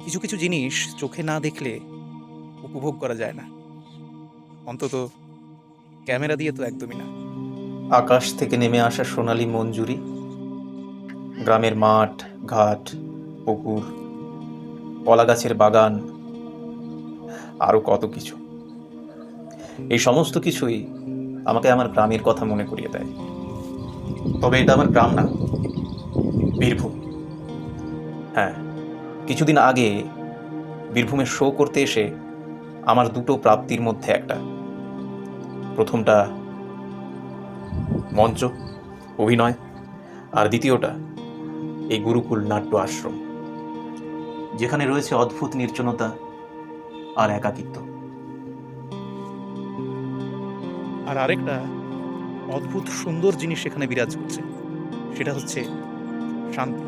কিছু কিছু জিনিস চোখে না দেখলে উপভোগ করা যায় না, অন্তত ক্যামেরা দিয়ে তো একদমই না। আকাশ থেকে নেমে আসা সোনালি মঞ্জুরি, গ্রামের মাঠ, ঘাট, পুকুর, কলা গাছের বাগান, আরও কত কিছু। এই সমস্ত কিছুই আমাকে আমার গ্রামের কথা মনে করিয়ে দেয়। তবে এটা আমার গ্রাম না, বীরভূম। হ্যাঁ, কিছুদিন আগে বীরভূমের শো করতে এসে আমার দুটো প্রাপ্তির মধ্যে একটা। প্রথমটা মঞ্চ, অভিনয়, আর দ্বিতীয়টা এই গুরুকুল নাট্য আশ্রম, যেখানে রয়েছে অদ্ভুত নির্জনতা আর একাকিত্ব। আর আরেকটা অদ্ভুত সুন্দর জিনিস সেখানে বিরাজ করছে, সেটা হচ্ছে শান্তি।